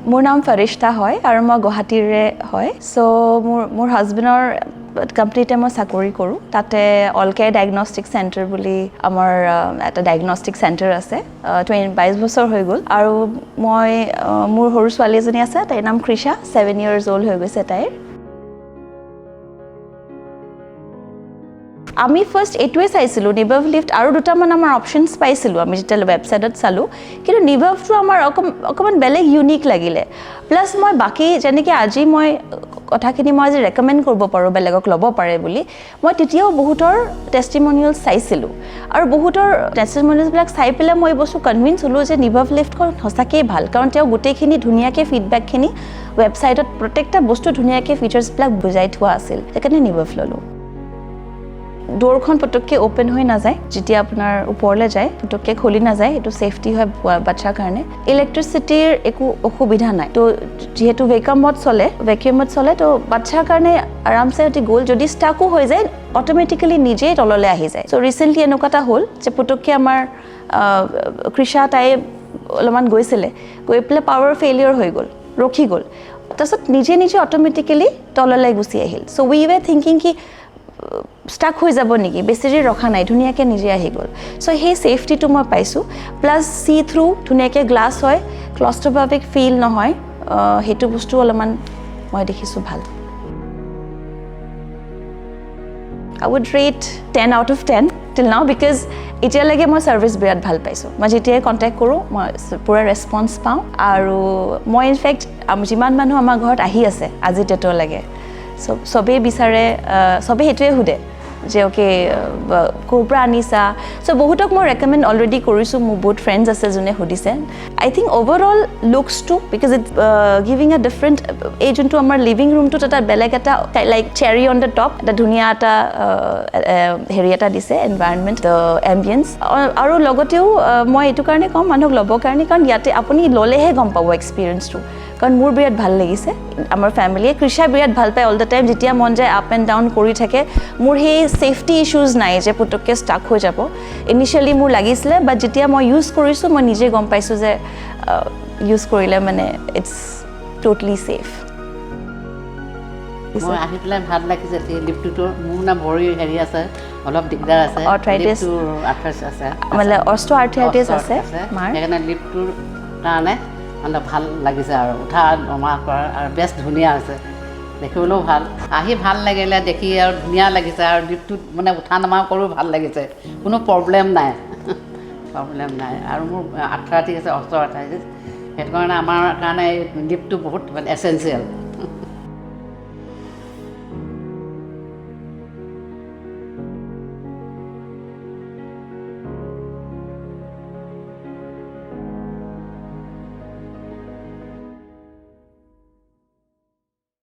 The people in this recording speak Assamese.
মোৰ নাম Parishta হয় আৰু মই গুৱাহাটীৰে হয় সো মোৰ হাজবেণ্ডৰ কোম্পানীতে মই চাকৰি কৰোঁ তাতে অল কেয়াৰ ডায়াগনষ্টিক চেণ্টাৰ বুলি আমাৰ এটা ডায়াগনষ্টিক চেণ্টাৰ আছে 22 বছৰ হৈ গ'ল আৰু মই মোৰ সৰু ছোৱালী এজনী আছে তাইৰ নাম কৃষা 7 years old হৈ গৈছে তাইৰ আমি ফাৰ্স্ট এটোৱে চাইছিলো Nibav lift আৰু দুটামান আমাৰ অপশনস পাইছিলো আমি যেতিয়া ওয়েবসাইটত চালো কিন্তু Nibavটো আমাৰ অকমান বেলেগ ইউনিক লাগিলে প্লাস মই বাকি যেনেকৈ আজি মই কথাখিনি মই আজি ৰেকমেন্ড কৰিব পাৰো বেলেগক ল'ব পাৰে বুলি মই তেতিয়াও বহুতৰ টেষ্টিমনিয়েলছ চাইছিলো আৰু বহুতৰ টেষ্টিমনিয়েলছ বিলাক চাই পেলাই মই বস্তু কনভিন্স হলো যে Nibav liftখন সঁচাকৈ ভাল কাৰণ তেওঁ গোটেইখিনি ধুনীয়াকৈ ফিডবেকখিনি ওয়েবসাইটত প্ৰত্যেকটা বস্তু ধুনীয়াকৈ ফিচাৰ্ছ বিলাক বুজাই থোৱা আছিল সেইকাৰণে Nibav ললো ডোৰখন পটককে ওপেন হৈ না যায় যেতিয়া আপোনাৰ ওপৰলে যায় পটককে খুলি না যায় এটো সেফটি হয় বাচ্চাৰ কাৰণে ইলেক্ট্ৰিসিটিৰ একো অসুবিধা নাই তো যেহেতু ভ্যাকুয়ামত চলে তো বাচ্চাৰ কাৰণে আৰামসে অতি গোল যদি ষ্টাকো হৈ যায় অটোমেটিক্যালি নিজে তললে আহি যায় সো ৰিসেন্টলি এনেকুৱাটা হ'ল যে পটককে আমাৰ কৃষা তাই অলমান গৈছিলে গৈ পেলে পাৱাৰ ফেইলিয়ৰ হৈ গ'ল ৰখি গ'ল তাৰছত নিজে অটোমেটিক্যালি তললে গুচি আহিল সো উই ওয়ে থিংকিং কি স্টাক হৈ যাব নেকি বেছিৰি ৰখা নাই ধুনীয়াকৈ নিজে আহি গ'ল সো সেই সেফটিটো মই পাইছো প্লাস সি থ্ৰু ধুনীয়াকৈ গ্লাস হয় ক্লস্ট্ৰোফোবিক ফিল নহয় হেতু বস্তু অলমান মই দেখিছো ভাল I would rate 10 out of 10 till now because এতিয়ালৈকে মই সাৰ্ভিস বিৰাট ভাল পাইছো মই যেতিয়া কন্টাক্ট কৰো মই পুৰা ৰেসপন্স পাওঁ আৰু মই ইনফেক্ট যিমান মানুহ আমাৰ ঘৰত আহি আছে আজি তেটো লাগে সবে বিচাৰে সবে হেতুৱে হুদে যে ওকে কোপৰা আনিছা সো বহুতক মই ৰেকমেন্ড অলৰেডি কৰিছো মোৰ বহুত ফ্ৰেন্ডস আছে যোনে হুদিছে I think overall looks to because it giving a different agent to আমাৰ লিভিং ৰুম টু এটা বেলেগ এটা like cherry on the top এটা ধুনীয়া এটা হেৰি এটা দিছে এনভায়ৰনমেন্ট দ্য এম্বিয়েন্স আৰু লগতেও মই এইটো কাৰণে কম মানুহক ল'ব কাৰণে কাৰণ ইয়াতে আপুনি ল'লেহে গম পাব এক্সপেৰিয়েন্সটো কাৰণ মোৰ বিৰাট ভাল লাগিছে আমাৰ ফ্যামিলিয়ে কৃষা বিৰাট ভাল পায় অল দ্য টাইম যেতিয়া মন যায় আপ এণ্ড ডাউন কৰি থাকে মোৰ সেই সেফটি ইস্যুজ নাই যে পুটককে ষ্টাক হৈ যাব ইনিশিয়ালি মোৰ লাগিছিলে বাট যেতিয়া মই ইউজ কৰিছো মই নিজে গম পাইছো যে ইউজ কৰিলে মানে ইটস টোটালি সেফ মই আহি পেলাই ভাল লাগিছে যে লিফ্টটো মোৰ না ভৰি হেৰি আছে অলপ দিগদাৰ আছে আৰ্থ্ৰাইটিছ আছে মানে অস্টিওআৰ্থ্ৰাইটিছ আছে মাৰ সেইকাৰণে লিফ্টটোৰ কাৰণে মানে ভাল লাগিছে আৰু উঠা নমা কৰা আৰু বেছ ধুনীয়া আছে দেখিবলৈও ভাল আহি ভাল লাগিলে দেখি আৰু ধুনীয়া লাগিছে আৰু লিফ্টটোত মানে উঠা নমা কৰিও ভাল লাগিছে কোনো প্ৰব্লেম নাই আৰু মোৰ আৰ্থ্ৰাইটিছ আছে অস্টিওআৰ্থ্ৰাইটিছ সেইটো কাৰণে আমাৰ কাৰণে লিফ্টটো বহুত এচেঞ্চিয়েল